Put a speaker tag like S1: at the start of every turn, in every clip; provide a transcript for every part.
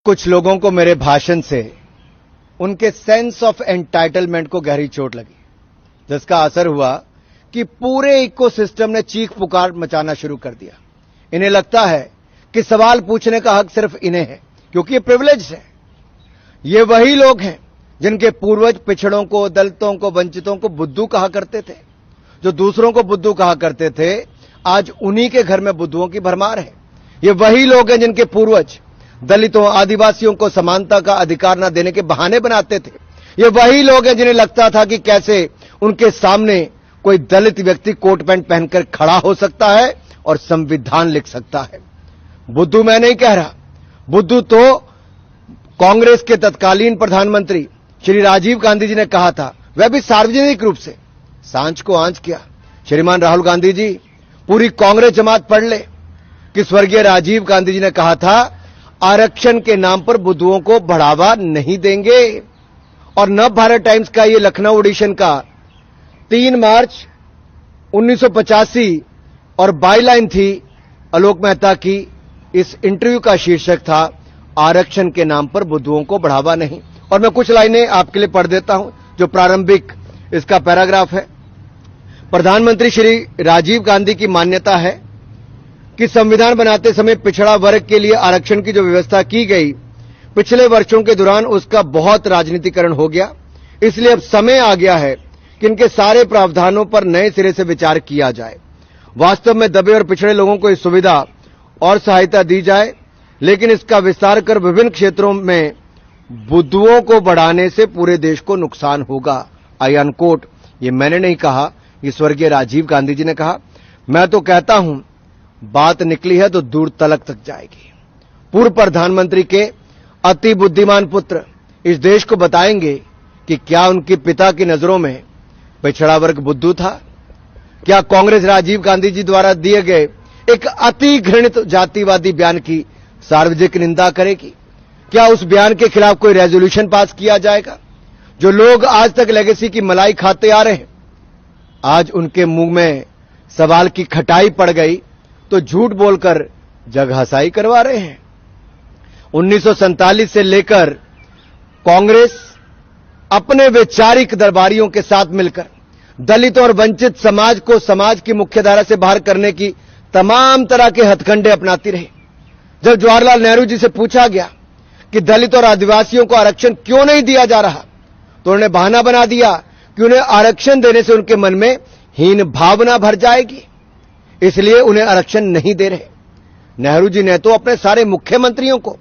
S1: कुछ लोगों को मेरे भाषण से उनके सेंस ऑफ एंटाइटलमेंट को गहरी चोट लगी, जिसका असर हुआ कि पूरे इकोसिस्टम ने चीख पुकार मचाना शुरू कर दिया। इन्हें लगता है कि सवाल पूछने का हक सिर्फ इन्हें है, क्योंकि ये प्रिविलेज है। ये वही लोग हैं जिनके पूर्वज पिछड़ों को, दलितों को, वंचितों को बुद्धू कहा करते थे। जो दूसरों को बुद्धू कहा करते थे, आज उन्हीं के घर में बुद्धुओं की भरमार है। ये वही लोग हैं जिनके पूर्वज दलितों, आदिवासियों को समानता का अधिकार न देने के बहाने बनाते थे। ये वही लोग हैं जिन्हें लगता था कि कैसे उनके सामने कोई दलित व्यक्ति कोट पैंट पहनकर खड़ा हो सकता है और संविधान लिख सकता है। बुद्धू मैं नहीं कह रहा, बुद्धू तो कांग्रेस के तत्कालीन प्रधानमंत्री श्री राजीव गांधी जी ने कहा था, वह भी सार्वजनिक रूप से सांझ को आंच किया। श्रीमान राहुल गांधी जी, पूरी कांग्रेस जमात पढ़ ले कि स्वर्गीय राजीव गांधी जी ने कहा था, आरक्षण के नाम पर बुद्धुओं को बढ़ावा नहीं देंगे। और नव भारत टाइम्स का ये लखनऊ एडिशन का 3 मार्च 1985 और बाईलाइन थी आलोक मेहता की। इस इंटरव्यू का शीर्षक था, आरक्षण के नाम पर बुद्धुओं को बढ़ावा नहीं। और मैं कुछ लाइनें आपके लिए पढ़ देता हूं, जो प्रारंभिक इसका पैराग्राफ है। प्रधानमंत्री श्री राजीव गांधी की मान्यता है कि संविधान बनाते समय पिछड़ा वर्ग के लिए आरक्षण की जो व्यवस्था की गई, पिछले वर्षों के दौरान उसका बहुत राजनीतिकरण हो गया। इसलिए अब समय आ गया है कि इनके सारे प्रावधानों पर नए सिरे से विचार किया जाए। वास्तव में दबे और पिछड़े लोगों को इस सुविधा और सहायता दी जाए, लेकिन इसका विस्तार कर विभिन्न क्षेत्रों में बुद्धुओं को बढ़ाने से पूरे देश को नुकसान होगा। आई अनकोट। ये मैंने नहीं कहा, ये स्वर्गीय राजीव गांधी जी ने कहा। मैं तो कहता हूं, बात निकली है तो दूर तलक तक जाएगी। पूर्व प्रधानमंत्री के अति बुद्धिमान पुत्र इस देश को बताएंगे कि क्या उनके पिता की नजरों में पिछड़ा वर्ग बुद्धू था? क्या कांग्रेस राजीव गांधी जी द्वारा दिए गए एक अति घृणित जातिवादी बयान की सार्वजनिक निंदा करेगी? क्या उस बयान के खिलाफ कोई रेजोल्यूशन पास किया जाएगा? जो लोग आज तक लेगेसी की मलाई खाते आ रहे हैं, आज उनके मुंह में सवाल की खटाई पड़ गई तो झूठ बोलकर जगहसाई करवा रहे हैं। 1947 से लेकर कांग्रेस अपने वैचारिक दरबारियों के साथ मिलकर दलित और वंचित समाज को समाज की मुख्यधारा से बाहर करने की तमाम तरह के हथकंडे अपनाती रही। जब जवाहरलाल नेहरू जी से पूछा गया कि दलित और आदिवासियों को आरक्षण क्यों नहीं दिया जा रहा, तो उन्होंने बहाना बना दिया कि उन्हें आरक्षण देने से उनके मन में हीन भावना भर जाएगी, इसलिए उन्हें आरक्षण नहीं दे रहे। नेहरू जी ने तो अपने सारे मुख्यमंत्रियों को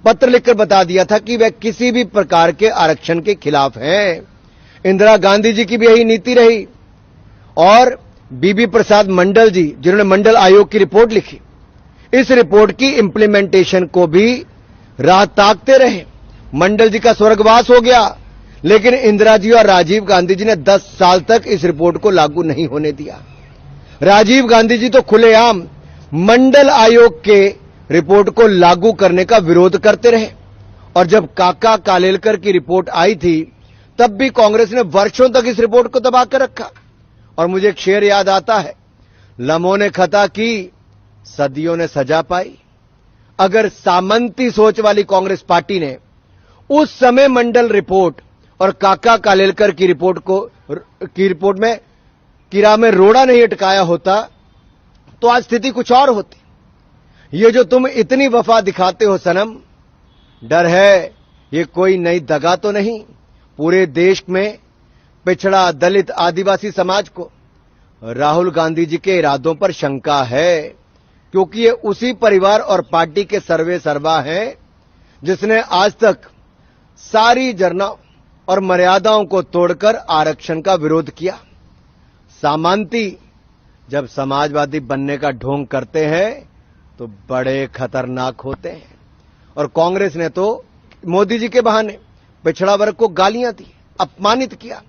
S1: पत्र लिखकर बता दिया था कि वह किसी भी प्रकार के आरक्षण के खिलाफ हैं। इंदिरा गांधी जी की भी यही नीति रही। और बीबी प्रसाद मंडल जी, जिन्होंने मंडल आयोग की रिपोर्ट लिखी, इस रिपोर्ट की इंप्लीमेंटेशन को भी राह ताकते रहे। मंडल जी का स्वर्गवास हो गया, लेकिन इंदिरा जी और राजीव गांधी जी ने 10 साल तक इस रिपोर्ट को लागू नहीं होने दिया। राजीव गांधी जी तो खुलेआम मंडल आयोग के रिपोर्ट को लागू करने का विरोध करते रहे। और जब काका कालेलकर की रिपोर्ट आई थी, तब भी कांग्रेस ने वर्षों तक इस रिपोर्ट को दबा कर रखा। और मुझे एक शेर याद आता है, लम्हों ने खता की, सदियों ने सजा पाई। अगर सामंती सोच वाली कांग्रेस पार्टी ने उस समय मंडल रिपोर्ट और काका कालेलकर की रिपोर्ट में कीड़ा में रोड़ा नहीं अटकाया होता, तो आज स्थिति कुछ और होती। ये जो तुम इतनी वफा दिखाते हो सनम, डर है ये कोई नई दगा तो नहीं? पूरे देश में पिछड़ा, दलित, आदिवासी समाज को राहुल गांधी जी के इरादों पर शंका है, क्योंकि ये उसी परिवार और पार्टी के सर्वे सर्वा हैं जिसने आज तक सारी जरना और मर्यादाओं को तोड़कर आरक्षण का विरोध किया। सामंती जब समाजवादी बनने का ढोंग करते हैं तो बड़े खतरनाक होते हैं। और कांग्रेस ने तो मोदी जी के बहाने पिछड़ा वर्ग को गालियां दी, अपमानित किया।